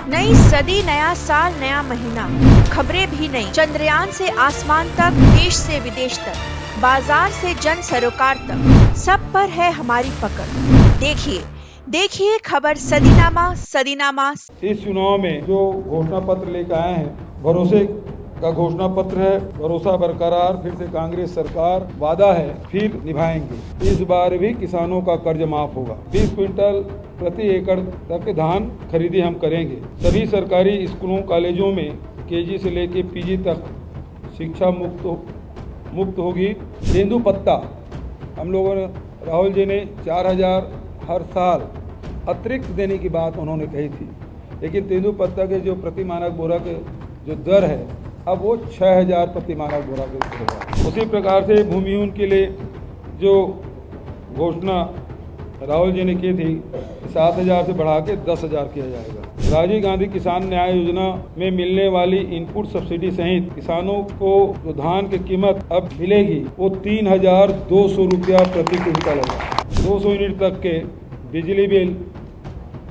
नई सदी, नया साल, नया महीना, खबरें भी नई। चंद्रयान से आसमान तक, देश से विदेश तक, बाजार से जन सरोकार तक, सब पर है हमारी पकड़। देखिए खबर सदीनामा सदीनामा। इस चुनाव में जो घोषणा पत्र लेकर आए हैं, भरोसे का घोषणा पत्र है। भरोसा बरकरार, फिर से कांग्रेस सरकार, वादा है फिर निभाएंगे। इस बार भी किसानों का कर्ज माफ होगा। 20 क्विंटल प्रति एकड़ तक धान खरीदी हम करेंगे। सभी सरकारी स्कूलों कॉलेजों में केजी से लेकर पीजी तक शिक्षा मुफ्त होगी। तेंदुपत्ता हम लोगों ने, राहुल जी ने 4000 हर साल अतिरिक्त देने की बात उन्होंने कही थी, लेकिन तेंदुपत्ता के जो प्रति मानक बोरा के जो दर है, अब वो 6000 प्रति मानक बोरा के होगा। उसी प्रकार से भूमिहीन के लिए जो घोषणा राहुल जी ने की थी, 7000 से बढ़ा के 10000 किया जाएगा। राजीव गांधी किसान न्याय योजना में मिलने वाली इनपुट सब्सिडी सहित किसानों को जो धान की कीमत अब मिलेगी वो 3200 रुपया प्रति क्विंटल होगा। 200 यूनिट तक के बिजली बिल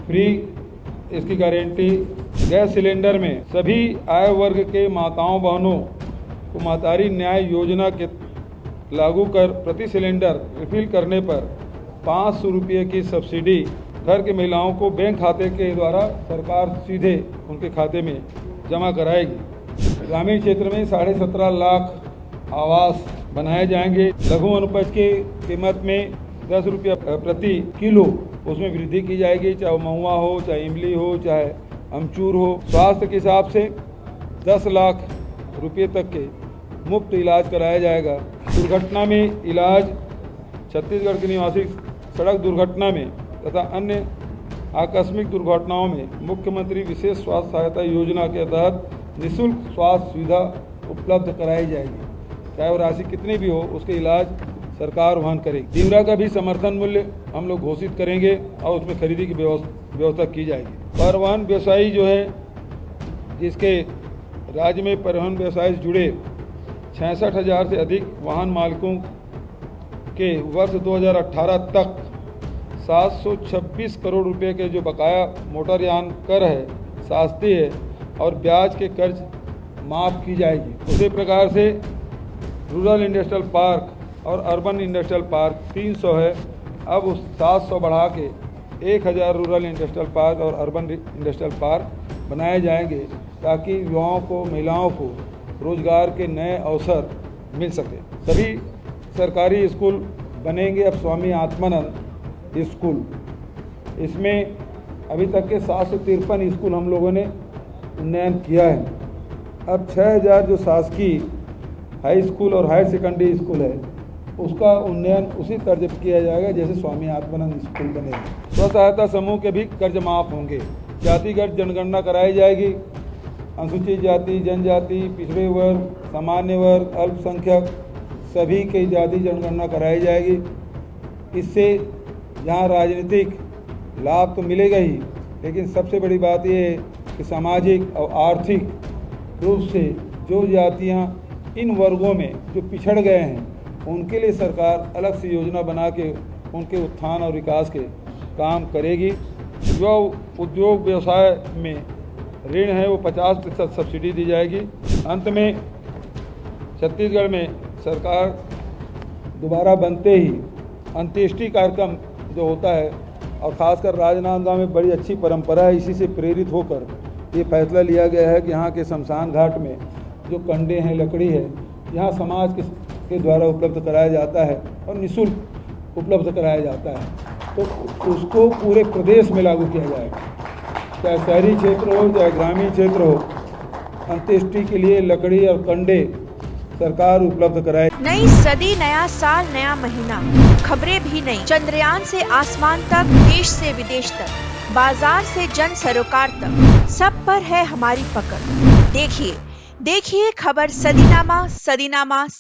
फ्री, इसकी गारंटी। गैस सिलेंडर में सभी आय वर्ग के माताओं बहनों को महतारी न्याय योजना के लागू कर प्रति सिलेंडर रिफिल करने पर 500 रुपये की सब्सिडी घर की महिलाओं को बैंक खाते के द्वारा सरकार सीधे उनके खाते में जमा कराएगी। ग्रामीण क्षेत्र में 17.5 लाख आवास बनाए जाएंगे। लघु अनुपज की कीमत में 10 रुपया प्रति किलो उसमें वृद्धि की जाएगी, चाहे महुआ हो, चाहे इमली हो, चाहे अमचूर हो। स्वास्थ्य के हिसाब से 10 लाख रुपये तक के मुफ्त इलाज कराया जाएगा। दुर्घटना में इलाज छत्तीसगढ़ के निवासी सड़क दुर्घटना में तथा अन्य आकस्मिक दुर्घटनाओं में मुख्यमंत्री विशेष स्वास्थ्य सहायता योजना के तहत निःशुल्क स्वास्थ्य सुविधा उपलब्ध कराई जाएगी। चाहे वो राशि कितनी भी हो, उसके इलाज सरकार वहन करेगी। तिवरा का भी समर्थन मूल्य हम लोग घोषित करेंगे और उसमें खरीदी की व्यवस्था की जाएगी। परिवहन व्यवसायी जो है, जिसके राज्य में परिवहन व्यवसाय से जुड़े 66,000 से अधिक वाहन मालिकों के वर्ष 2018 तक 726 करोड़ रुपए के जो बकाया मोटरयान कर है, शास्ती है और ब्याज के कर्ज माफ़ की जाएगी। उसी प्रकार से रूरल इंडस्ट्रियल पार्क और अर्बन इंडस्ट्रियल पार्क 300 है, अब उस 700 बढ़ा के 1000 रूरल इंडस्ट्रियल पार्क और अर्बन इंडस्ट्रियल पार्क बनाए जाएंगे, ताकि युवाओं को, महिलाओं को रोजगार के नए अवसर मिल सके। सभी सरकारी स्कूल बनेंगे अब स्वामी आत्मानंद स्कूल। इसमें अभी तक के 753 स्कूल हम लोगों ने उन्नयन किया है। अब 6000 जो शासकीय हाई स्कूल और हायर सेकेंडरी स्कूल है, उसका उन्नयन उसी तर्ज पर किया जाएगा जैसे स्वामी आत्मानंद स्कूल बनेगा। स्व सहायता समूह के भी कर्ज माफ होंगे। जातिगत जनगणना कराई जाएगी। अनुसूचित जाति, जनजाति, पिछड़े वर्ग, सामान्य वर्ग, अल्पसंख्यक सभी की जाति जनगणना कराई जाएगी। इससे यहाँ राजनीतिक लाभ तो मिलेगा ही, लेकिन सबसे बड़ी बात यह है कि सामाजिक और आर्थिक रूप से जो जातियाँ इन वर्गों में जो पिछड़ गए हैं, उनके लिए सरकार अलग से योजना बना के उनके उत्थान और विकास के काम करेगी। जो उद्योग व्यवसाय में ऋण है वो 50% सब्सिडी दी जाएगी। अंत में छत्तीसगढ़ में सरकार दोबारा बनते ही अंत्येष्टि कार्यक्रम जो होता है, और ख़ासकर राजनांदगांव में बड़ी अच्छी परंपरा है, इसी से प्रेरित होकर ये फैसला लिया गया है कि यहाँ के शमशान घाट में जो कंडे हैं, लकड़ी है, यहाँ समाज के द्वारा उपलब्ध कराया जाता है और निःशुल्क उपलब्ध कराया जाता है, तो उसको पूरे प्रदेश में लागू किया जाएगा। चाहे शहरी क्षेत्र हो, चाहे ग्रामीण क्षेत्र हो, अंत्येष्टि के लिए लकड़ी और कंडे सरकार उपलब्ध कराए। नई सदी, नया साल, नया महीना, खबरें भी नई। चंद्रयान से आसमान तक, देश से विदेश तक, बाजार से जन सरोकार तक, सब पर है हमारी पकड़। देखिए खबर सदीनामा सदीनामा।